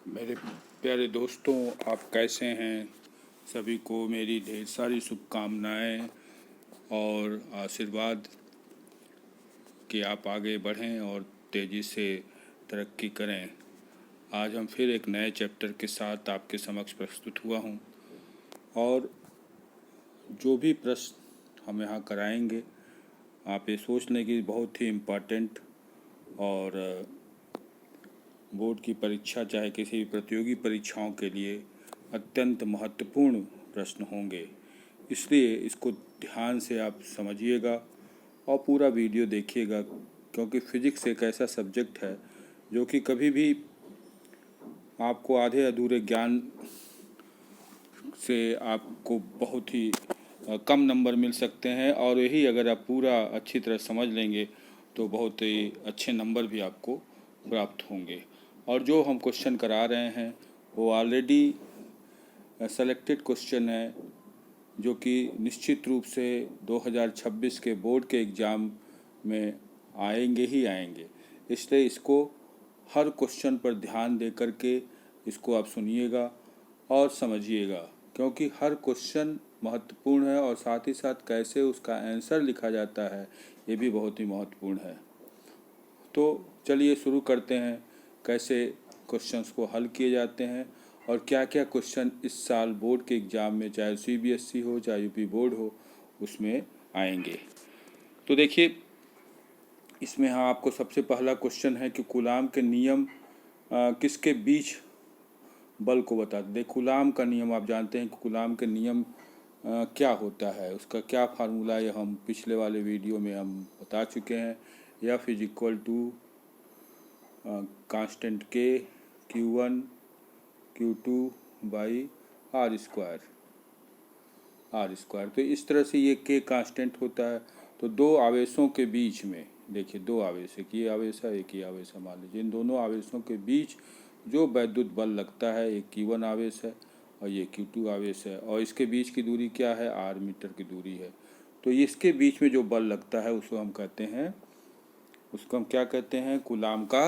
मेरे प्यारे दोस्तों, आप कैसे हैं? सभी को मेरी ढेर सारी शुभकामनाएं और आशीर्वाद कि आप आगे बढ़ें और तेज़ी से तरक्की करें। आज हम फिर एक नए चैप्टर के साथ आपके समक्ष प्रस्तुत हुआ हूं और जो भी प्रश्न हम यहाँ कराएंगे आप ये सोच लें कि बहुत ही इम्पोर्टेंट और बोर्ड की परीक्षा चाहे किसी भी प्रतियोगी परीक्षाओं के लिए अत्यंत महत्वपूर्ण प्रश्न होंगे। इसलिए इसको ध्यान से आप समझिएगा और पूरा वीडियो देखिएगा, क्योंकि फिजिक्स एक ऐसा सब्जेक्ट है जो कि कभी भी आपको आधे अधूरे ज्ञान से आपको बहुत ही कम नंबर मिल सकते हैं, और यही अगर आप पूरा अच्छी तरह समझ लेंगे तो बहुत ही अच्छे नंबर भी आपको प्राप्त होंगे। और जो हम क्वेश्चन करा रहे हैं वो ऑलरेडी सेलेक्टेड क्वेश्चन है, जो कि निश्चित रूप से 2026 के बोर्ड के एग्ज़ाम में आएंगे ही आएंगे। इसलिए इसको हर क्वेश्चन पर ध्यान दे करके इसको आप सुनिएगा और समझिएगा, क्योंकि हर क्वेश्चन महत्वपूर्ण है और साथ ही साथ कैसे उसका आंसर लिखा जाता है ये भी बहुत ही महत्वपूर्ण है। तो चलिए शुरू करते हैं, कैसे क्वेश्चंस को हल किए जाते हैं और क्या क्या क्वेश्चन इस साल बोर्ड के एग्ज़ाम में, चाहे CBSE हो चाहे यूपी बोर्ड हो, उसमें आएंगे। तो देखिए, इसमें हाँ आपको सबसे पहला क्वेश्चन है कि कूलाम के नियम किसके बीच बल को बताते। देख, कूलाम का नियम आप जानते हैं कि कूलाम के नियम क्या होता है, उसका क्या फार्मूला है, हम पिछले वाले वीडियो में हम बता चुके हैं। F is equal to constant के Q1 Q2 by are square. तो इस तरह से ये के कांस्टेंट होता है। तो दो आवेशों के बीच में, देखिए दो आवेश, एक ये आवेश है एक ये आवेश है, मान लीजिए इन दोनों आवेशों के बीच जो वैद्युत बल लगता है, एक Q1 आवेश है और ये Q2 आवेश है, और इसके बीच की दूरी क्या है, R मीटर की दूरी है। तो इसके बीच में जो बल लगता है उसको हम कहते हैं, उसको हम क्या कहते हैं, कूलाम का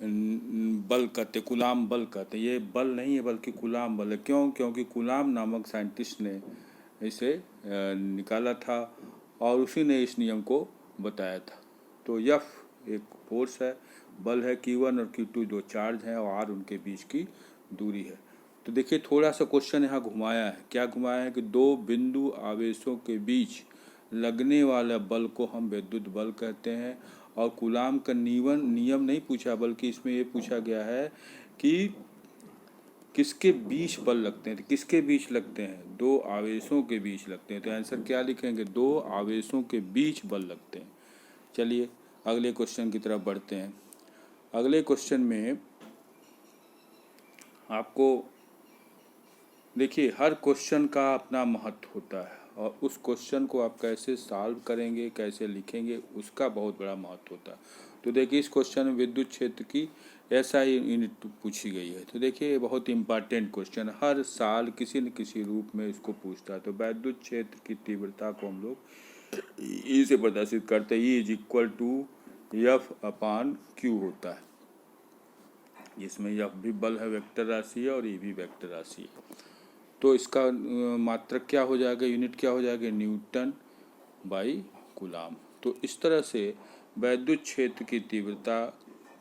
बल कहते, कूलाम बल कहते। ये बल नहीं है बल्कि कूलाम बल है। क्यों? क्योंकि कूलाम नामक साइंटिस्ट ने इसे निकाला था और उसी ने इस नियम को बताया था। तो F एक फोर्स है, बल है, Q1 और Q2 दो चार्ज हैं और R उनके बीच की दूरी है। तो देखिए थोड़ा सा क्वेश्चन यहाँ घुमाया है। क्या घुमाया है कि दो बिंदु आवेशों के बीच लगने वाला बल को हम विद्युत बल कहते हैं। और कूलाम का नियम नहीं पूछा, बल्कि इसमें ये पूछा गया है कि किसके बीच बल लगते हैं। तो किसके बीच लगते हैं? दो आवेशों के बीच लगते हैं। तो आंसर क्या लिखेंगे? दो आवेशों के बीच बल लगते हैं। चलिए अगले क्वेश्चन की तरफ बढ़ते हैं। अगले क्वेश्चन में आपको देखिए, हर क्वेश्चन का अपना महत्व होता है और उस क्वेश्चन को आप कैसे सॉल्व करेंगे, कैसे लिखेंगे, उसका बहुत बड़ा महत्व होता है। तो देखिए, इस क्वेश्चन में विद्युत क्षेत्र की SI यूनिट पूछी गई है। तो देखिए, ये बहुत इंपॉर्टेंट क्वेश्चन, हर साल किसी न किसी रूप में इसको पूछता है। तो विद्युत क्षेत्र की तीव्रता को हम लोग E से प्रदर्शित करते हैं। E is equal to F/Q होता है। इसमें F भी बल है, वेक्टर राशि है, और E भी वेक्टर राशि है। तो इसका मात्रक क्या हो जाएगा, यूनिट क्या हो जाएगा, न्यूटन बाई कूलाम। तो इस तरह से वैद्युत क्षेत्र की तीव्रता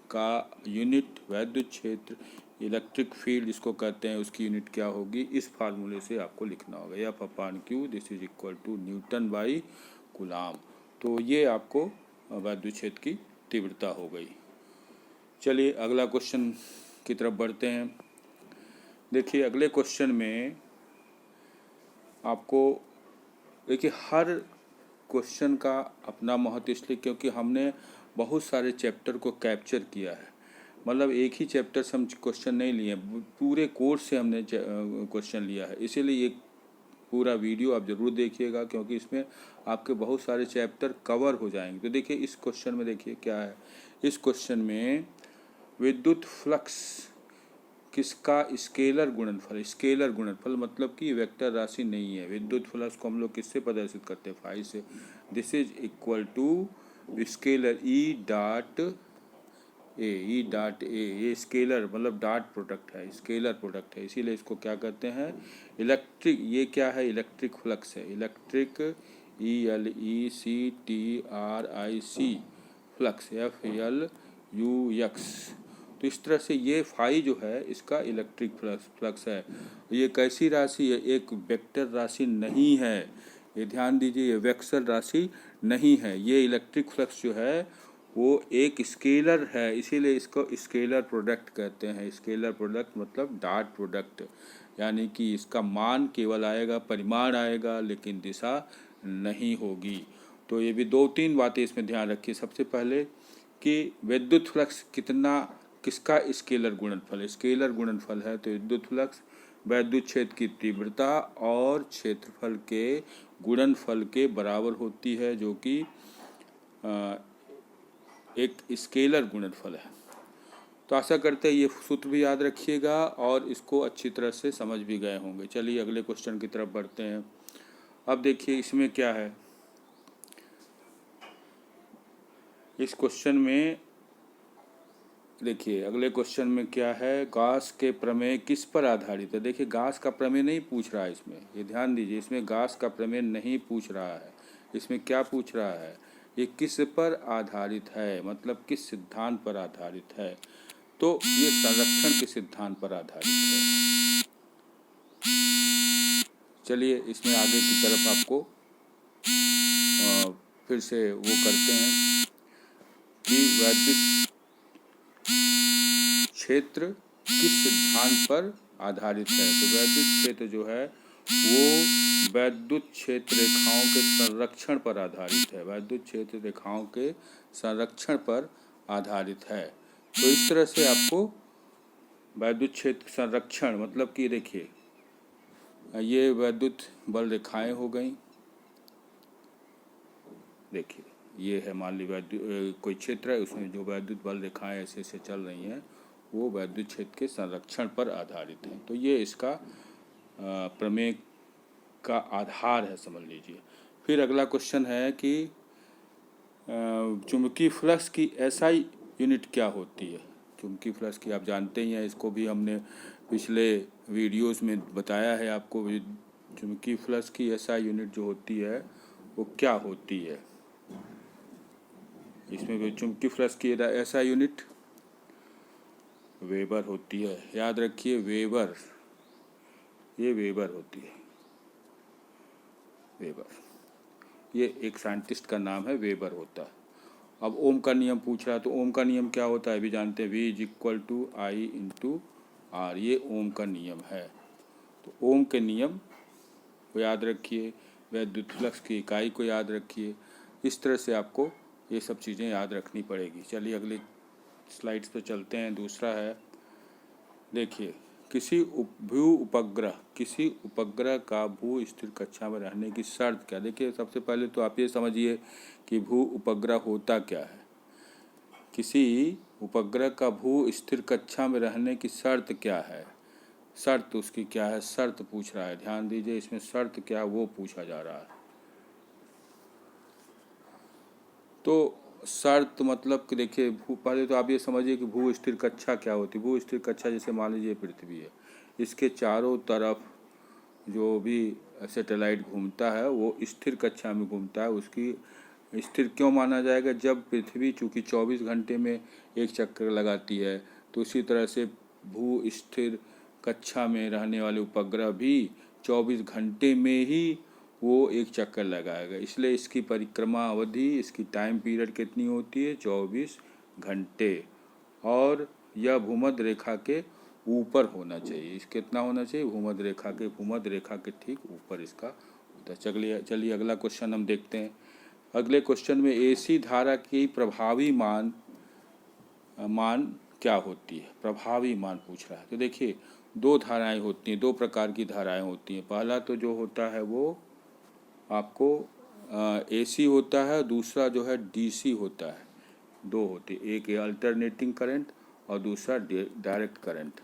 का यूनिट, वैद्युत क्षेत्र इलेक्ट्रिक फील्ड जिसको कहते हैं, उसकी यूनिट क्या होगी, इस फार्मूले से आपको लिखना होगा। F/Q this is equal to newton by coulomb. तो ये आपको वैद्युत क्षेत्र की तीव्रता हो गई। चलिए अगला क्वेश्चन की तरफ बढ़ते हैं। देखिए अगले क्वेश्चन में आपको, देखिए हर क्वेश्चन का अपना महत्व इसलिए क्योंकि हमने बहुत सारे चैप्टर को कैप्चर किया है। मतलब एक ही चैप्टर से हम क्वेश्चन नहीं लिए, पूरे कोर्स से हमने क्वेश्चन लिया है। इसीलिए एक पूरा वीडियो आप ज़रूर देखिएगा, क्योंकि इसमें आपके बहुत सारे चैप्टर कवर हो जाएंगे। तो देखिए इस क्वेश्चन में देखिए क्या है। इस क्वेश्चन में विद्युत फ्लक्स किसका स्केलर गुणनफल, स्केलर गुणनफल मतलब कि वेक्टर राशि नहीं है। विद्युत फ्लक्स को हम लोग किससे प्रदर्शित करते हैं, फाई से। This is equal to scalar E dot A, E dot A, ये स्केलर मतलब डॉट प्रोडक्ट है, स्केलर प्रोडक्ट है, इसीलिए इसको क्या कहते हैं इलेक्ट्रिक। ये क्या है इलेक्ट्रिक फ्लक्स है, इलेक्ट्रिक ELECTRIC फ्लक्स FLUX। तो इस तरह से ये फाई जो है इसका इलेक्ट्रिक फ्लक्स है। ये कैसी राशि है, एक वेक्टर राशि नहीं है, ये ध्यान दीजिए, ये वेक्टर राशि नहीं है। ये इलेक्ट्रिक फ्लक्स जो है वो एक स्केलर है, इसीलिए इसको स्केलर प्रोडक्ट कहते हैं। स्केलर प्रोडक्ट मतलब डॉट प्रोडक्ट, यानी कि इसका मान केवल आएगा, परिमाण आएगा, लेकिन दिशा नहीं होगी। तो ये भी 2-3 बातें इसमें ध्यान रखिए। सबसे पहले कि विद्युत फ्लक्स किसका स्केलर गुणनफल है, स्केलर गुणनफल है, तो विद्युत फ्लक्स विद्युत क्षेत्र की तीव्रता और क्षेत्रफल के गुणनफल के बराबर होती है, जो कि एक स्केलर गुणनफल है। तो आशा करते हैं ये सूत्र भी याद रखिएगा और इसको अच्छी तरह से समझ भी गए होंगे। चलिए अगले क्वेश्चन की तरफ बढ़ते हैं। अब देखिए इसमें क्या है, इस क्वेश्चन में देखिए अगले क्वेश्चन में क्या है, गॉस के प्रमेय किस पर आधारित है। देखिए गॉस का प्रमेय नहीं पूछ रहा है इसमें, ये ध्यान दीजिए, इसमें गॉस का प्रमेय नहीं पूछ रहा है। इसमें क्या पूछ रहा है, ये किस पर आधारित है, मतलब किस सिद्धांत पर आधारित है। तो ये संरक्षण के सिद्धांत पर आधारित है। चलिए इसमें आगे की तरफ आपको फिर से वो करते हैं कि वैद्युत क्षेत्र किस सिद्धांत पर आधारित है। तो वैद्युत क्षेत्र जो है वो वैद्युत क्षेत्र रेखाओं के संरक्षण पर आधारित है, वैद्युत क्षेत्र रेखाओं के संरक्षण पर आधारित है। तो इस तरह से आपको वैद्युत क्षेत्र संरक्षण मतलब कि देखिए ये वैद्युत बल रेखाएं हो गई, देखिए ये है, मान लीजिए कोई क्षेत्र है, उसमें जो वैद्युत बल रेखाएं ऐसे ऐसे चल रही हैं वो वैद्युत क्षेत्र के संरक्षण पर आधारित है। तो ये इसका प्रमेय का आधार है, समझ लीजिए। फिर अगला क्वेश्चन है कि चुंबकीय फ्लक्स की SI यूनिट क्या होती है। चुंबकीय फ्लक्स की आप जानते ही हैं, इसको भी हमने पिछले वीडियोस में बताया है आपको। चुंबकीय फ्लक्स की SI यूनिट जो होती है वो क्या होती है। इसमें चुंबकीय फ्लक्स की SI यूनिट वेबर होती है, याद रखिए वेबर, ये वेबर होती है, वेबर, ये एक साइंटिस्ट का नाम है, वेबर होता है। अब ओम का नियम पूछ रहा है, तो ओम का नियम क्या होता है भी जानते हैं, V=I/R, ये ओम का नियम है। तो ओम के नियम को याद रखिए, विद्युत फ्लक्स की इकाई को याद रखिए, इस तरह से आपको ये सब चीज़ें याद रखनी पड़ेगी। चलिए अगले स्लाइड्स पर चलते हैं। दूसरा है, देखिए किसी उपग्रह का भू स्थिर कक्षा में रहने की शर्त क्या। देखिए सबसे पहले तो आप ये समझिए कि भू उपग्रह होता क्या है। किसी उपग्रह का भू स्थिर कक्षा में रहने की शर्त क्या है, शर्त उसकी क्या है, शर्त पूछ रहा है। ध्यान दीजिए इसमें शर्त क्या वो पूछा जा रहा है। तो शर्त मतलब कि देखिए पहले तो आप ये समझिए कि भू स्थिर कक्षा क्या होती है। भू स्थिर कक्षा जैसे मान लीजिए पृथ्वी है, इसके चारों तरफ जो भी सैटेलाइट घूमता है वो स्थिर कक्षा में घूमता है। उसकी स्थिर क्यों माना जाएगा, जब पृथ्वी चूँकि 24 घंटे में एक चक्कर लगाती है, तो उसी तरह से भू स्थिर कक्षा में रहने वाले उपग्रह भी 24 घंटे में ही वो एक चक्कर लगाएगा। इसलिए इसकी परिक्रमा अवधि, इसकी टाइम पीरियड कितनी होती है, 24 घंटे। और यह भूमध्य रेखा के ऊपर होना चाहिए। इस कितना होना चाहिए, भूमध्य रेखा के ठीक ऊपर इसका होता है। चलिए अगला क्वेश्चन हम देखते हैं। अगले क्वेश्चन में AC धारा की प्रभावी मान क्या होती है, प्रभावी मान पूछ रहा है। तो देखिए 2 धाराएं होती हैं, 2 प्रकार की धाराएं होती हैं। पहला तो जो होता है वो आपको AC होता है, दूसरा जो है DC होता है। 2 होती है, एक अल्टरनेटिंग करंट और दूसरा डायरेक्ट करंट।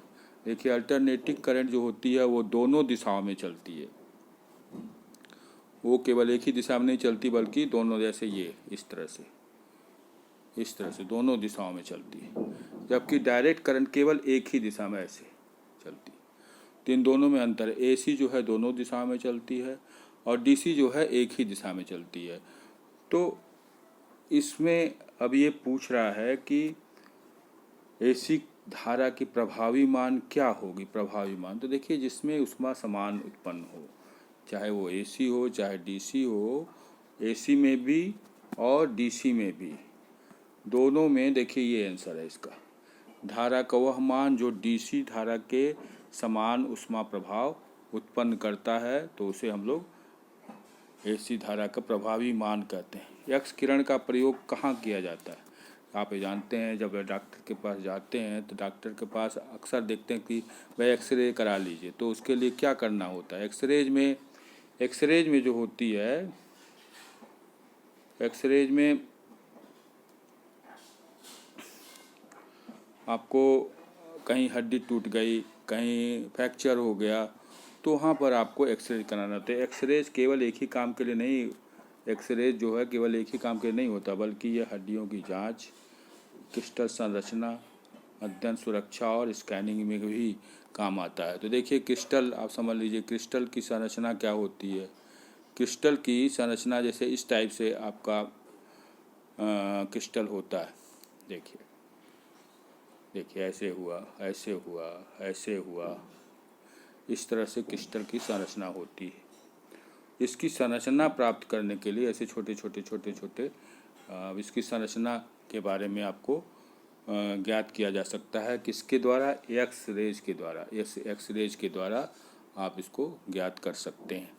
देखिए अल्टरनेटिंग करंट जो होती है वो दोनों दिशाओं में चलती है, वो केवल एक ही दिशा में नहीं चलती बल्कि दोनों, जैसे ये इस तरह से इस तरह से दोनों दिशाओं में चलती है, जबकि डायरेक्ट करंट केवल एक ही दिशा में ऐसे चलती है। तो इन दोनों में अंतर है। AC जो है दोनों दिशाओं में चलती है और DC जो है एक ही दिशा में चलती है। तो इसमें अब ये पूछ रहा है कि AC धारा की प्रभावी मान क्या होगी। प्रभावी मान तो देखिए जिसमें ऊष्मा समान उत्पन्न हो, चाहे वो AC हो चाहे DC हो, AC में भी और DC में भी, दोनों में देखिए ये आंसर है इसका। धारा का वह मान जो DC धारा के समान ऊष्मा प्रभाव उत्पन्न करता है तो उसे हम लोग AC धारा का प्रभावी मान कहते हैं। एक्स किरण का प्रयोग कहाँ किया जाता है? आप ये जानते हैं, जब डॉक्टर के पास जाते हैं तो डॉक्टर के पास अक्सर देखते हैं कि भाई एक्सरे करा लीजिए। तो उसके लिए क्या करना होता है? एक्सरेज में जो होती है, एक्सरेज में आपको कहीं हड्डी टूट गई, कहीं फ्रैक्चर हो गया, तो वहाँ पर आपको एक्सरेज कराना होता है। एक्सरेज केवल एक ही काम के लिए नहीं, एक्सरेज जो है केवल एक ही काम के लिए नहीं होता, बल्कि ये हड्डियों की जांच, क्रिस्टल संरचना, अध्ययन, सुरक्षा और स्कैनिंग में भी काम आता है। तो देखिए क्रिस्टल, आप समझ लीजिए क्रिस्टल की संरचना क्या होती है। क्रिस्टल की संरचना जैसे इस टाइप से आपका क्रिस्टल होता है। देखिए ऐसे हुआ, ऐसे हुआ, ऐसे हुआ, इस तरह से क्रिस्टल की संरचना होती है। इसकी संरचना प्राप्त करने के लिए ऐसे छोटे छोटे इसकी संरचना के बारे में आपको ज्ञात किया जा सकता है। किसके द्वारा? एक्स रेज के द्वारा। एक्स रेज के द्वारा आप इसको ज्ञात कर सकते हैं।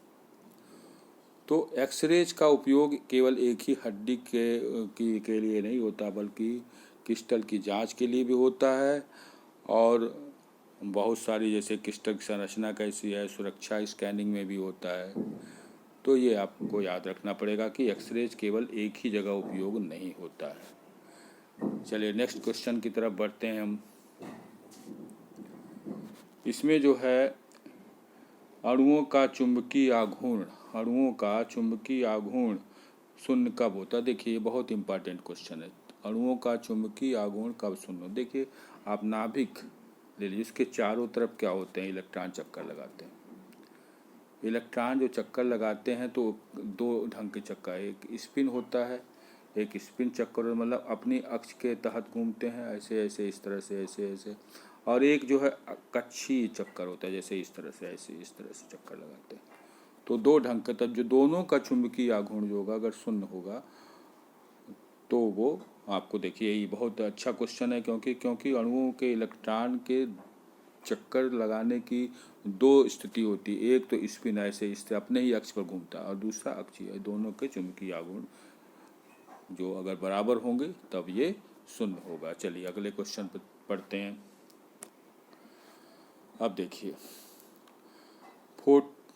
तो एक्स रेज का उपयोग केवल एक ही हड्डी के लिए नहीं होता, बल्कि क्रिस्टल की जांच के लिए भी होता है और बहुत सारी, जैसे क्रिस्टल की संरचना कैसी है, सुरक्षा स्कैनिंग में भी होता है। तो ये आपको याद रखना पड़ेगा कि एक्सरेज केवल एक ही जगह उपयोग नहीं होता है। चलिए नेक्स्ट क्वेश्चन की तरफ बढ़ते हैं हम। इसमें जो है अणुओं का चुंबकीय आघूर्ण, अणुओं का चुंबकीय आघूर्ण शून्य कब होता है? देखिए ये बहुत इंपॉर्टेंट क्वेश्चन है। अणुओं का चुंबकीय आघूर्ण कब शून्य? देखिए आप नाभिक ले लीजिए, इसके चारों तरफ क्या होते हैं? इलेक्ट्रॉन चक्कर लगाते हैं। इलेक्ट्रॉन जो चक्कर लगाते हैं तो दो ढंग के चक्कर, एक स्पिन होता है, एक स्पिन चक्कर मतलब अपनी अक्ष के तहत घूमते हैं, ऐसे ऐसे इस तरह से, ऐसे ऐसे, और एक जो है कक्षीय चक्कर होता है, जैसे इस तरह से, ऐसे इस तरह से चक्कर लगाते हैं। तो दो ढंग के, तब जो दोनों का चुंबकीय आघूर्ण जो होगा अगर शून्य होगा तो वो आपको, देखिए ये बहुत अच्छा क्वेश्चन है, क्योंकि अणुओं के इलेक्ट्रॉन के चक्कर लगाने की दो स्थिति होती है। एक तो स्पिन ऐसे इस अपने ही अक्ष पर घूमता है और दूसरा अक्षीय। दोनों के चुंबकीय आघूर्ण जो अगर बराबर होंगे तब ये शून्य होगा। चलिए अगले क्वेश्चन पर पढ़ते हैं। अब देखिए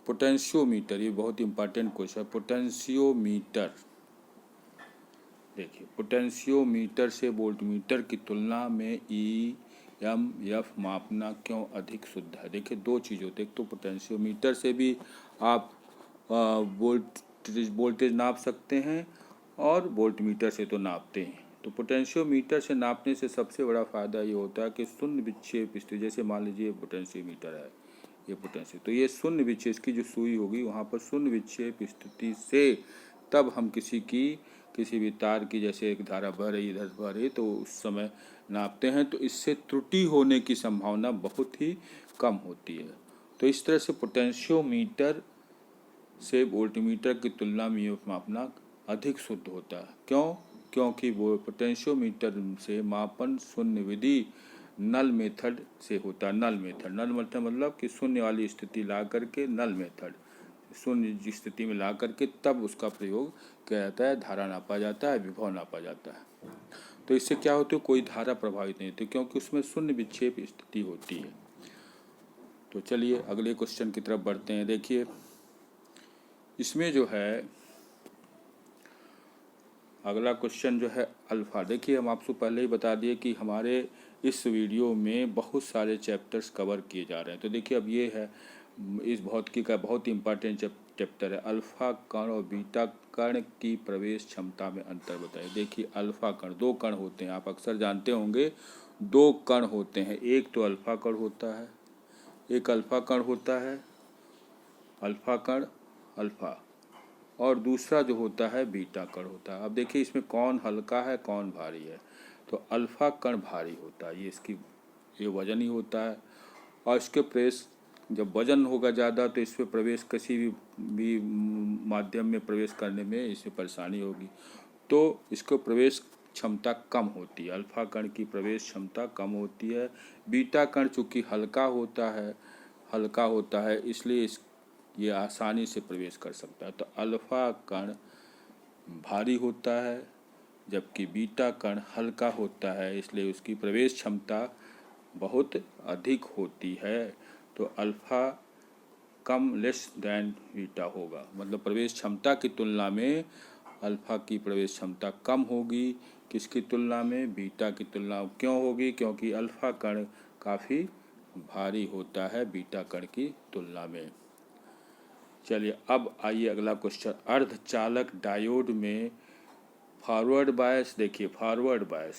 पोटेंशियोमीटर, ये बहुत इंपॉर्टेंट क्वेश्चन है। पोटेंशियोमीटर, देखिए पोटेंशियोमीटर से वोल्टमीटर की तुलना में EMF मापना क्यों अधिक शुद्ध है? देखिए दो चीज़ होती है, एक तो पोटेंशियोमीटर से भी आप वोल्टेज नाप सकते हैं और वोल्टमीटर से तो नापते हैं। तो पोटेंशियोमीटर से नापने से सबसे बड़ा फ़ायदा ये होता है कि शून्य विक्षेप स्थिति, जैसे मान लीजिए पोटेंशियोमीटर है, ये पोटेंशियल, तो ये शून्य विक्षेप, इसकी जो सुई होगी वहाँ पर शून्य विक्षेप स्थिति से तब हम किसी भी तार की, जैसे एक धारा बह रही इधर बह रही, तो उस समय नापते हैं, तो इससे त्रुटि होने की संभावना बहुत ही कम होती है। तो इस तरह से पोटेंशियोमीटर से वोल्टमीटर की तुलना में EMF मापना अधिक शुद्ध होता है। क्यों? क्योंकि वो पोटेंशियोमीटर से मापन शून्य विधि नल मेथड से होता है। नल मेथड मतलब कि शून्य वाली स्थिति ला करके, नल मेथड शून्य स्थिति में ला करके तब उसका प्रयोग किया जाता है, धारा नापा जाता है, विभव नापा जाता है। तो इससे क्या होती है? कोई धारा प्रभावित नहीं होती, क्योंकि उसमें शून्य विक्षेप स्थिति होती है। तो चलिए अगले क्वेश्चन की तरफ बढ़ते हैं। देखिए इसमें जो है अगला क्वेश्चन जो है अल्फा। देखिए हम आपको पहले ही बता दिए कि हमारे इस वीडियो में बहुत सारे चैप्टर्स कवर किए जा रहे हैं। तो देखिए अब ये है इस भौतिकी का बहुत इंपॉर्टेंट चैप्टर है। अल्फा कण और बीटा कण की प्रवेश क्षमता में अंतर बताइए। देखिए अल्फा कण, दो कण होते हैं, आप अक्सर जानते होंगे, दो कण होते हैं। एक तो अल्फा कण होता है, एक अल्फा कण होता है, अल्फा कण अल्फा, और दूसरा जो होता है बीटा कण होता है। अब देखिए इसमें कौन हल्का है कौन भारी है। तो अल्फा कण भारी होता है, ये वजन ही होता है, और इसके प्रवेश, जब वजन होगा ज़्यादा तो इस पर प्रवेश किसी भी माध्यम में प्रवेश करने में इसमें परेशानी होगी, तो इसको प्रवेश क्षमता कम होती है। अल्फा कण की प्रवेश क्षमता कम होती है। बीटा कण चूँकि हल्का होता है इसलिए ये आसानी से प्रवेश कर सकता है। तो अल्फा कण भारी होता है जबकि बीटा कण हल्का होता है, इसलिए उसकी प्रवेश क्षमता बहुत अधिक होती है। तो अल्फा कम लेस देन बीटा होगा, मतलब प्रवेश क्षमता की तुलना में अल्फा की प्रवेश क्षमता कम होगी। किसकी तुलना में? बीटा की तुलना। क्यों होगी? क्योंकि अल्फा कण काफ़ी भारी होता है बीटा कण की तुलना में। चलिए अब आइए अगला क्वेश्चन। अर्धचालक डायोड में फॉरवर्ड बायस, देखिए forward bias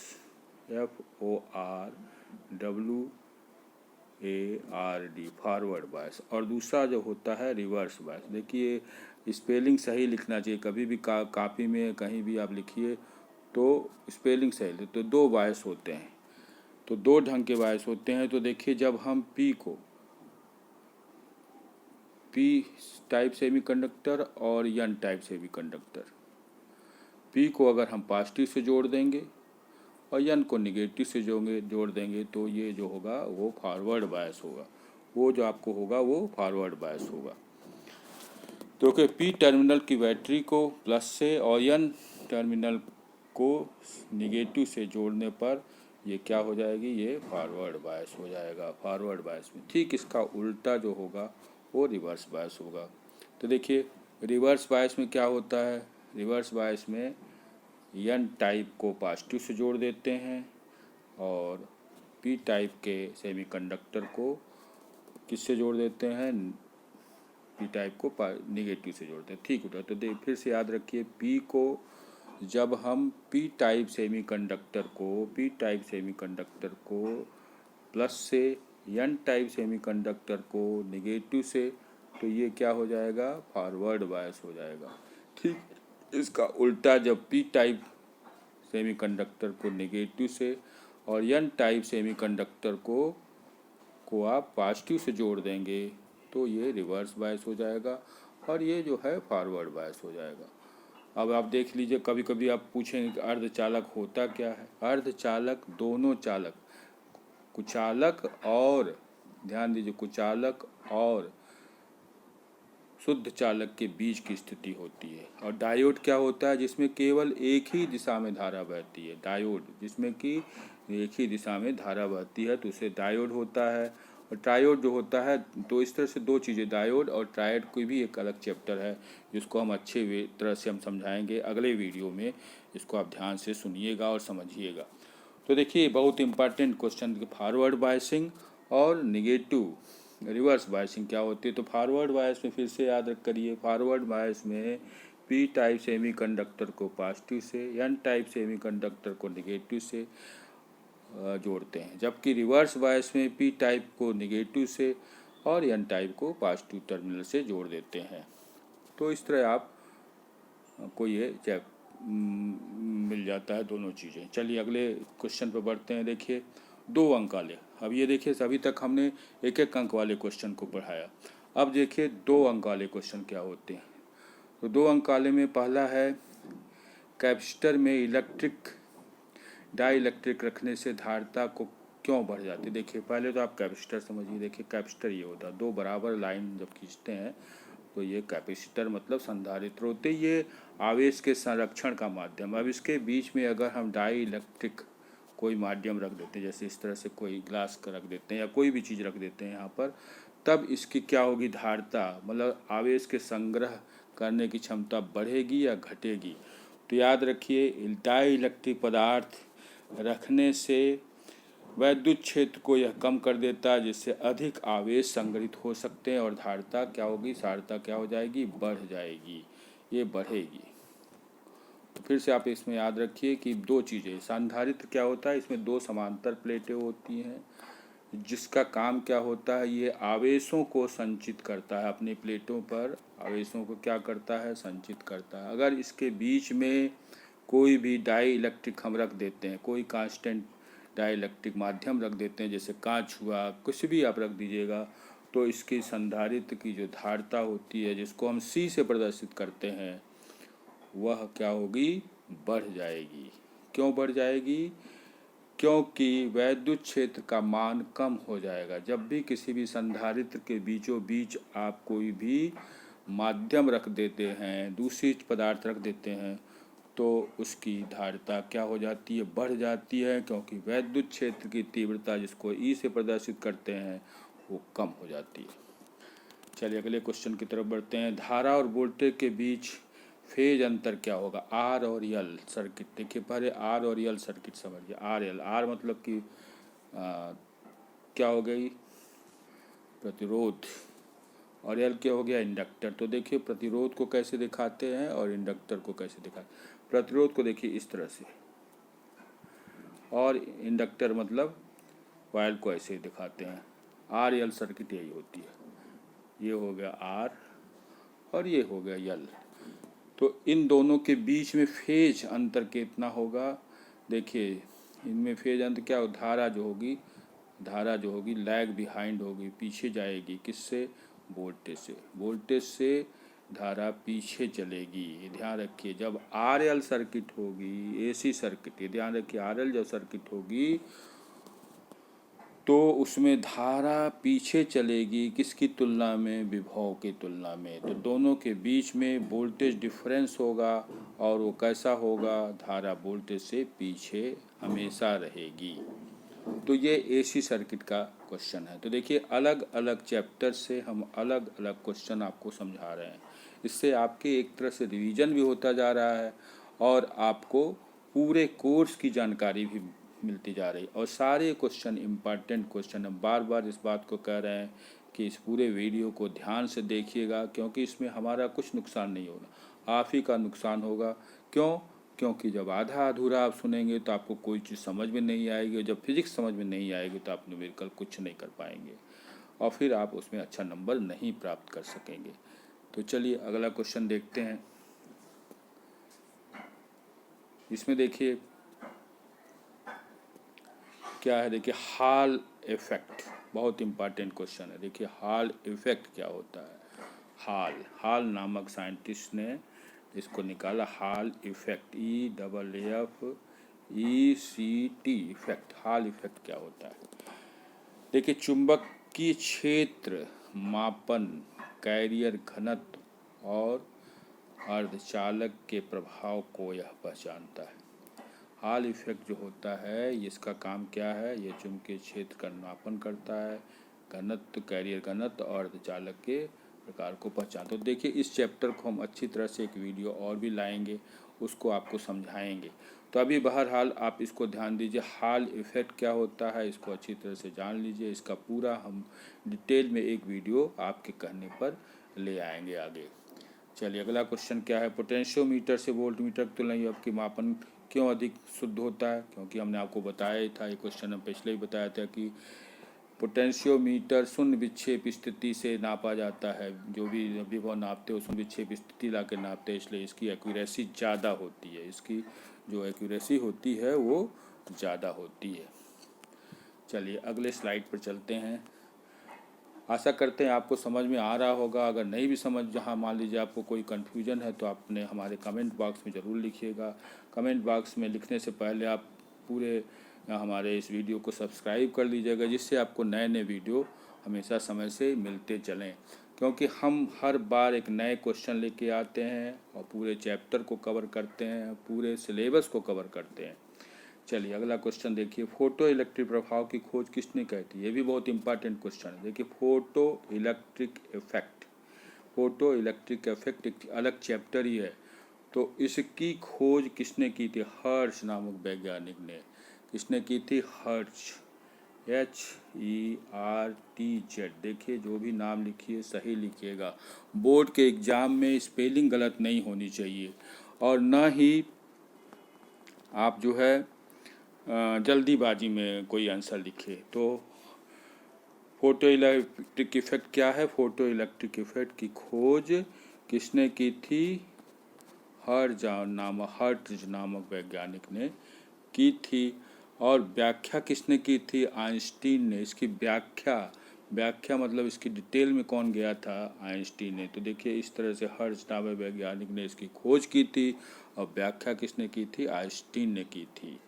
FORWARD forward bias, और दूसरा जो होता है रिवर्स बायस। देखिए स्पेलिंग सही लिखना चाहिए, कभी भी कापी में कहीं भी आप लिखिए तो स्पेलिंग सही। तो दो बायस होते हैं, तो दो ढंग के बायस होते हैं। तो देखिए जब हम P टाइप सेमीकंडक्टर और N टाइप सेमीकंडक्टर, P को अगर हम पॉजिटिव से जोड़ देंगे और N को निगेटिव से जोड़ देंगे तो ये जो होगा वो फॉरवर्ड बायस होगा, वो जो आपको होगा वो फॉरवर्ड बायस होगा। तो कि P टर्मिनल की बैटरी को प्लस से और N टर्मिनल को निगेटिव से जोड़ने पर ये क्या हो जाएगी? ये फॉरवर्ड बायस हो जाएगा। फॉरवर्ड बायस में ठीक इसका उल्टा जो होगा वो रिवर्स बायस होगा। तो देखिए रिवर्स बायस में क्या होता है? रिवर्स बायस में N टाइप को पॉजिटिव से जोड़ देते हैं और P टाइप के सेमीकंडक्टर को किससे जोड़ देते हैं? P टाइप को निगेटिव से जोड़ते हैं। ठीक होता है। तो फिर से याद रखिए, P को जब हम P टाइप सेमीकंडक्टर को प्लस से N टाइप सेमीकंडक्टर को निगेटिव से, तो ये क्या हो जाएगा? फॉरवर्ड बायस हो जाएगा। ठीक इसका उल्टा जब P टाइप सेमीकंडक्टर को निगेटिव से और N टाइप सेमीकंडक्टर को आप पॉजिटिव से जोड़ देंगे तो ये रिवर्स बायस हो जाएगा और ये जो है फॉरवर्ड बायस हो जाएगा। अब आप देख लीजिए, कभी कभी आप पूछेंगे कि अर्धचालक होता क्या है? अर्धचालक दोनों चालक, कुचालक और, ध्यान दीजिए, कुचालक और शुद्ध चालक के बीच की स्थिति होती है। और डायोड क्या होता है? जिसमें केवल एक ही दिशा में धारा बहती है। डायोड जिसमें कि एक ही दिशा में धारा बहती है तो उसे डायोड होता है। और ट्रायोड जो होता है, तो इस तरह से दो चीज़ें, डायोड और ट्रायोड कोई भी एक अलग चैप्टर है जिसको हम अच्छे तरह से हम समझाएंगे अगले वीडियो में। इसको आप ध्यान से सुनिएगा और समझिएगा। तो देखिए बहुत इंपॉर्टेंट क्वेश्चन, फॉरवर्ड बायसिंग और निगेटिव रिवर्स बायसिंग क्या होती है। तो फॉरवर्ड बायस में फिर से याद करिए, फॉरवर्ड बायस में P टाइप सेमीकंडक्टर को पॉजिटिव से, N टाइप सेमीकंडक्टर को निगेटिव से जोड़ते हैं, जबकि रिवर्स बायस में P टाइप को निगेटिव से और N टाइप को पॉजिटिव टर्मिनल से जोड़ देते हैं। तो इस तरह आप को ये मिल जाता है दोनों चीज़ें। चलिए अगले क्वेश्चन पर बढ़ते हैं। देखिए 2 अंक वाले, अब ये देखिए अभी तक हमने 1-1 अंक वाले क्वेश्चन को पढ़ाया। अब देखिए 2 अंक वाले क्वेश्चन क्या होते हैं। तो 2 अंक वाले में पहला है, कैपेसिटर में डाई इलेक्ट्रिक रखने से धारिता को क्यों बढ़ जाती है। देखिए पहले तो आप कैपेसिटर समझिए। देखिए कैपेसिटर ये होता है, 2 बराबर लाइन जब खींचते हैं तो ये कैपेसिटर मतलब संधारित्र होते, ये आवेश के संरक्षण का माध्यम। अब इसके बीच में अगर हम डाई इलेक्ट्रिक कोई माध्यम रख देते हैं, जैसे इस तरह से कोई ग्लास का रख देते हैं या कोई भी चीज़ रख देते हैं यहाँ पर, तब इसकी क्या होगी? धारिता मतलब आवेश के संग्रह करने की क्षमता बढ़ेगी या घटेगी। तो याद रखिए डाई इलेक्ट्रिक पदार्थ रखने से वैद्युत क्षेत्र को यह कम कर देता है, जिससे अधिक आवेश संग्रहित हो सकते हैं और धारिता क्या होगी, सारता क्या हो जाएगी, बढ़ जाएगी, ये बढ़ेगी। तो फिर से आप इसमें याद रखिए कि दो चीज़ें, संधारित्र क्या होता है, इसमें दो समांतर प्लेटें होती हैं जिसका काम क्या होता है, ये आवेशों को संचित करता है, अपनी प्लेटों पर आवेशों को क्या करता है, संचित करता है। अगर इसके बीच में कोई भी डाई इलेक्ट्रिक हम रख देते हैं, कोई कांस्टेंट डाई इलेक्ट्रिक माध्यम रख देते हैं, जैसे कांच हुआ, कुछ भी आप रख दीजिएगा, तो इसकी संधारित्र की जो धारिता होती है, जिसको हम C से प्रदर्शित करते हैं, वह क्या होगी, बढ़ जाएगी। क्यों बढ़ जाएगी, क्योंकि वैद्युत क्षेत्र का मान कम हो जाएगा। जब भी किसी भी संधारित्र के बीचों बीच आप कोई भी माध्यम रख देते हैं, दूषित पदार्थ रख देते हैं, तो उसकी धारिता क्या हो जाती है, बढ़ जाती है, क्योंकि वैद्युत क्षेत्र की तीव्रता जिसको E से प्रदर्शित करते हैं वो कम हो जाती है। चलिए अगले क्वेश्चन की तरफ बढ़ते हैं। धारा और वोल्टेज के बीच फेज अंतर क्या होगा, R और L सर्किट। देखिए पहले R और L सर्किट समझिए। R मतलब कि क्या हो गई, प्रतिरोध, और L क्या हो गया, इंडक्टर। तो देखिए प्रतिरोध को कैसे दिखाते हैं और इंडक्टर को कैसे दिखाते हैं। प्रतिरोध को देखिए इस तरह से, और इंडक्टर मतलब कॉइल को ऐसे दिखाते हैं। R L सर्किट यही होती है, ये हो गया R और ये हो गया L। तो इन दोनों के बीच में फेज अंतर कितना होगा, देखिए इनमें फेज अंतर क्या हो, धारा जो होगी लैग बिहाइंड होगी, पीछे जाएगी, किससे, वोल्टेज से धारा पीछे चलेगी। ये ध्यान रखिए। जब RL सर्किट होगी, AC सर्किट, ये ध्यान रखिए, RL जब सर्किट होगी तो उसमें धारा पीछे चलेगी, किसकी तुलना में, विभव की तुलना में। तो दोनों के बीच में वोल्टेज डिफरेंस होगा, और वो कैसा होगा, धारा वोल्टेज से पीछे हमेशा रहेगी। तो ये AC सर्किट का क्वेश्चन है। तो देखिए अलग अलग चैप्टर से हम अलग अलग क्वेश्चन आपको समझा रहे हैं। इससे आपके एक तरह से रिवीजन भी होता जा रहा है और आपको पूरे कोर्स की जानकारी भी मिलती जा रही, और सारे क्वेश्चन इम्पॉर्टेंट क्वेश्चन। हम बार बार इस बात को कह रहे हैं कि इस पूरे वीडियो को ध्यान से देखिएगा, क्योंकि इसमें हमारा कुछ नुकसान नहीं होगा, आप ही का नुकसान होगा। क्यों, क्योंकि जब आधा अधूरा आप सुनेंगे तो आपको कोई चीज़ समझ में नहीं आएगी, जब फिजिक्स समझ में नहीं आएगी तो आप न्यूमेरिकल कुछ नहीं कर पाएंगे, और फिर आप उसमें अच्छा नंबर नहीं प्राप्त कर सकेंगे। तो चलिए अगला क्वेश्चन देखते हैं। इसमें देखिए क्या है, देखिए हॉल इफेक्ट, बहुत इम्पॉर्टेंट क्वेश्चन है। देखिए हॉल इफेक्ट क्या होता है। हॉल नामक साइंटिस्ट ने इसको निकाला, hall effect, EFFECT effect. Hall effect क्या होता है, देखिए चुंबकीय क्षेत्र मापन, कैरियर घनत्व और अर्धचालक के प्रभाव को यह पहचानता है। हॉल इफेक्ट जो होता है, इसका काम क्या है, ये चुंबकीय क्षेत्र का मापन करता है, घनत्व, कैरियर घनत्व और अर्धचालक के प्रकार को पहचान। तो देखिए इस चैप्टर को हम अच्छी तरह से एक वीडियो और भी लाएंगे, उसको आपको समझाएंगे। तो अभी बहरहाल आप इसको ध्यान दीजिए, हॉल इफेक्ट क्या होता है इसको अच्छी तरह से जान लीजिए। इसका पूरा हम डिटेल में एक वीडियो आपके कहने पर ले आएंगे आगे। चलिए अगला क्वेश्चन क्या है, पोटेंशियोमीटर से वोल्टमीटर की तुलना आपकी मापन क्यों अधिक शुद्ध होता है। क्योंकि हमने आपको बताया ही था, ये क्वेश्चन हम पिछले ही बताया था कि पोटेंशियोमीटर शून्य विक्षेप स्थिति से नापा जाता है, जो भी विभव नापते हैं शून्य विक्षेप स्थिति ला के नापते हैं, इसलिए इसकी एक्यूरेसी ज़्यादा होती है, इसकी जो एक्यूरेसी होती है वो ज़्यादा होती है। चलिए अगले स्लाइड पर चलते हैं। आशा करते हैं आपको समझ में आ रहा होगा। अगर नहीं भी समझ, जहाँ मान लीजिए आपको कोई कन्फ्यूजन है तो आपने हमारे कमेंट बॉक्स में ज़रूर लिखिएगा। कमेंट बॉक्स में लिखने से पहले आप पूरे हमारे इस वीडियो को सब्सक्राइब कर लीजिएगा, जिससे आपको नए नए वीडियो हमेशा समय से मिलते चलें, क्योंकि हम हर बार एक नए क्वेश्चन लेके आते हैं और पूरे चैप्टर को कवर करते हैं, पूरे सिलेबस को कवर करते हैं। चलिए अगला क्वेश्चन देखिए, फोटो इलेक्ट्रिक प्रभाव की खोज किसने की थी। ये भी बहुत इंपॉर्टेंट क्वेश्चन है। देखिए फोटो इलेक्ट्रिक इफेक्ट एक अलग चैप्टर ही है। तो इसकी खोज किसने की थी, हर्ट्ज नामक वैज्ञानिक ने। किसने की थी, हर्ट्ज। HERTZ। देखिए जो भी नाम लिखिए सही लिखिएगा। बोर्ड के एग्ज़ाम में स्पेलिंग गलत नहीं होनी चाहिए और न ही आप जो है जल्दीबाजी में कोई आंसर लिखे। तो फोटो इलेक्ट्रिक इफेक्ट क्या है? फोटो इलेक्ट्रिक इफेक्ट की खोज किसने की थी? हर्ट्ज नामक वैज्ञानिक ने की थी। और व्याख्या किसने की थी? आइंस्टीन ने। इसकी व्याख्या मतलब इसकी डिटेल में कौन गया था? आइंस्टीन ने। तो देखिए इस तरह से हर्ट्ज नामक वैज्ञानिक ने इसकी खोज की थी और व्याख्या किसने की थी? आइंस्टीन ने की थी।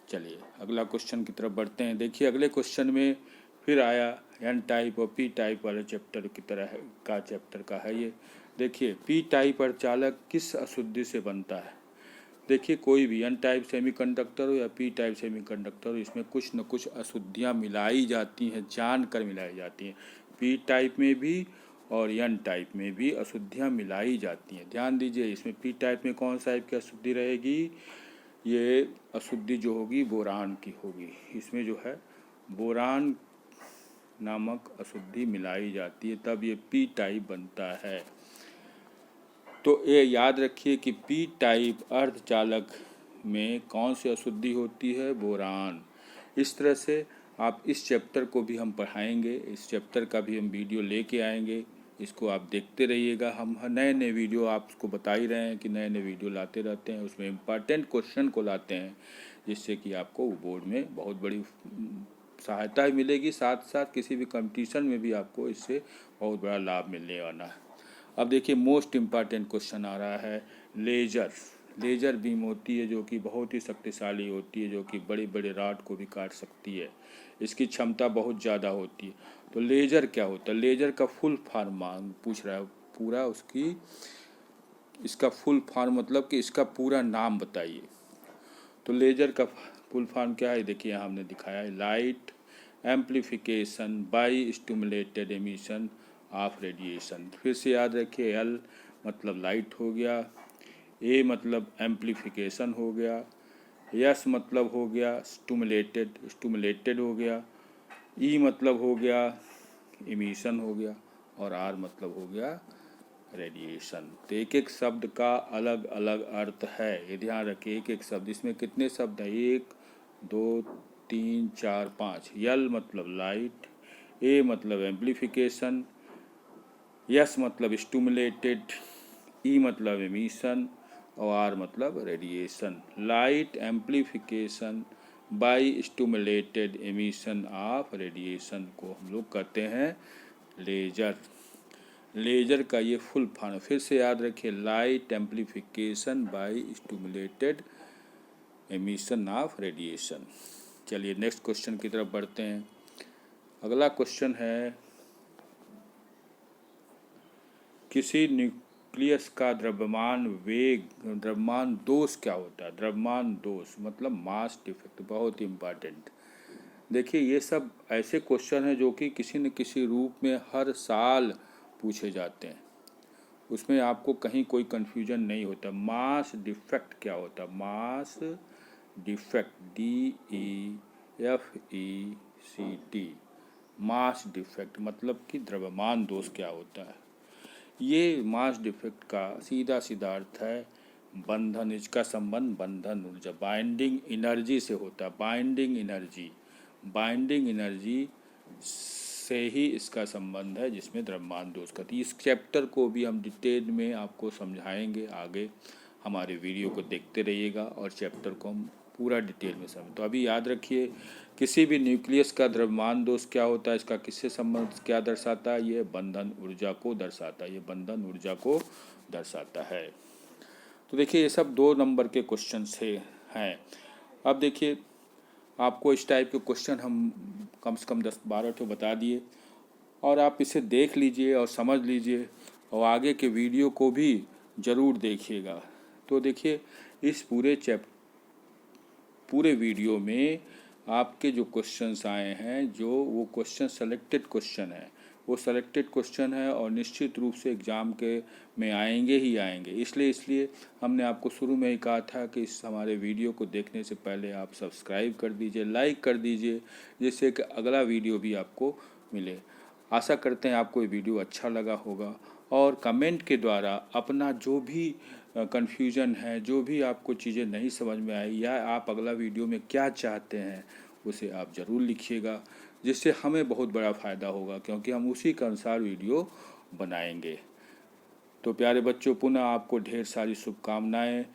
चलिए अगला क्वेश्चन की तरफ बढ़ते हैं। देखिए अगले क्वेश्चन में फिर आया एन टाइप और पी टाइप वाले चैप्टर की तरह चैप्टर का है ये। देखिए पी टाइप अर्धचालक किस अशुद्धि से बनता है? देखिए कोई भी एन टाइप सेमीकंडक्टर हो या पी टाइप सेमीकंडक्टर हो, इसमें कुछ न कुछ अशुद्धियाँ मिलाई जाती हैं, जानकर मिलाई जाती हैं। पी टाइप में भी और एन टाइप में भी अशुद्धियाँ मिलाई जाती हैं। ध्यान दीजिए इसमें पी टाइप में कौन सा टाइप की अशुद्धि रहेगी? ये अशुद्धि जो होगी बोरान की होगी। इसमें जो है बोरान नामक अशुद्धि मिलाई जाती है, तब ये पी टाइप बनता है। तो ये याद रखिए कि पी टाइप अर्धचालक में कौन सी अशुद्धि होती है? बोरान। इस तरह से आप इस चैप्टर को भी हम पढ़ाएंगे, इस चैप्टर का भी हम वीडियो लेके आएंगे। इसको आप देखते रहिएगा। हम नए नए वीडियो आपको बता ही रहे हैं कि नए नए वीडियो लाते रहते हैं, उसमें इम्पॉर्टेंट क्वेश्चन को लाते हैं, जिससे कि आपको बोर्ड में बहुत बड़ी सहायता मिलेगी। साथ साथ किसी भी कंपटीशन में भी आपको इससे बहुत बड़ा लाभ मिलने वाला है। अब देखिए मोस्ट इम्पॉर्टेंट क्वेश्चन आ रहा है लेज़र बीम होती है जो कि बहुत ही शक्तिशाली होती है, जो कि बड़े बड़े रॉड को भी काट सकती है। इसकी क्षमता बहुत ज़्यादा होती है। तो लेज़र क्या होता है? लेज़र का फुल फॉर्म पूछ रहा है पूरा इसका फुल फॉर्म मतलब कि इसका पूरा नाम बताइए। तो लेज़र का फुल फॉर्म क्या है? देखिए यहाँ हमने दिखाया है, light amplification by stimulated emission of radiation. फिर से याद रखिए, एल मतलब लाइट हो गया, ए मतलब एम्प्लीफिकेशन हो गया, एस मतलब हो गया स्टिमुलेटेड हो गया, ई मतलब हो गया इमिशन हो गया, और आर मतलब हो गया रेडिएशन। तो एक एक शब्द का अलग अलग अर्थ है, ये ध्यान रखिए। एक एक शब्द, इसमें कितने शब्द हैं? 1 2 3 4 5। यल मतलब लाइट, ए मतलब एम्प्लीफिकेशन, यस मतलब स्टिमुलेटेड, ई मतलब एमिशन और आर मतलब radiation. Light amplification by stimulated emission of radiation को हम लोग कहते हैं लेज़र। लेज़र का ये फुल फॉर्म फिर से याद रखिए, light amplification by stimulated emission of radiation. चलिए नेक्स्ट क्वेश्चन की तरफ बढ़ते हैं। अगला क्वेश्चन है, किसी न्यूक्लियस का द्रव्यमान दोष क्या होता है? द्रव्यमान दोष मतलब मास डिफेक्ट, बहुत ही इम्पॉर्टेंट। देखिए ये सब ऐसे क्वेश्चन हैं जो कि किसी न किसी रूप में हर साल पूछे जाते हैं, उसमें आपको कहीं कोई कन्फ्यूजन नहीं होता। मास डिफेक्ट क्या होता है? Mass defect, DEFECT, mass defect मतलब कि द्रव्यमान दोष क्या होता है। ये मास डिफेक्ट का सीधा सीधा अर्थ है बंधन। इसका संबंध बंधन ऊर्जा, बाइंडिंग एनर्जी से होता है। बाइंडिंग एनर्जी से ही इसका संबंध है, जिसमें द्रव्यमान दोष का। इस चैप्टर को भी हम डिटेल में आपको समझाएंगे आगे। हमारे वीडियो को देखते रहिएगा और चैप्टर को हम पूरा डिटेल में समझ। तो अभी याद रखिए, किसी भी न्यूक्लियस का द्रव्यमान दोष क्या होता है, इसका किससे संबंध क्या दर्शाता है? ये बंधन ऊर्जा को दर्शाता है, ये बंधन ऊर्जा को दर्शाता है। तो देखिए ये सब 2 नंबर के क्वेश्चन से हैं। अब देखिए आपको इस टाइप के क्वेश्चन हम कम से कम 10-12 तो बता दिए, और आप इसे देख लीजिए और समझ लीजिए और आगे के वीडियो को भी ज़रूर देखिएगा। तो देखिए इस पूरे वीडियो में आपके जो क्वेश्चंस आए हैं, जो वो क्वेश्चन सेलेक्टेड क्वेश्चन हैं, वो सेलेक्टेड क्वेश्चन है और निश्चित रूप से एग्ज़ाम के में आएंगे ही आएंगे। इसलिए हमने आपको शुरू में ही कहा था कि इस हमारे वीडियो को देखने से पहले आप सब्सक्राइब कर दीजिए, लाइक कर दीजिए, जिससे कि अगला वीडियो भी आपको मिले। आशा करते हैं आपको ये वीडियो अच्छा लगा होगा और कमेंट के द्वारा अपना जो भी कन्फ्यूज़न है, जो भी आपको चीज़ें नहीं समझ में आई या आप अगला वीडियो में क्या चाहते हैं, उसे आप ज़रूर लिखिएगा, जिससे हमें बहुत बड़ा फ़ायदा होगा, क्योंकि हम उसी के अनुसार वीडियो बनाएंगे। तो प्यारे बच्चों, पुनः आपको ढेर सारी शुभकामनाएं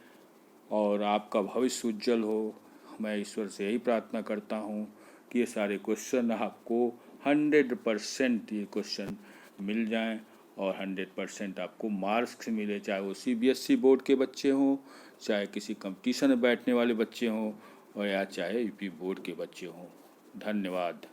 और आपका भविष्य उज्जवल हो। मैं ईश्वर से यही प्रार्थना करता हूँ कि ये सारे क्वेश्चन आपको 100% ये क्वेश्चन मिल जाएं और 100% आपको मार्क्स मिले, चाहे वो CBSE बोर्ड के बच्चे हों, चाहे किसी कंपटीशन में बैठने वाले बच्चे हों और या चाहे UP बोर्ड के बच्चे हों। धन्यवाद।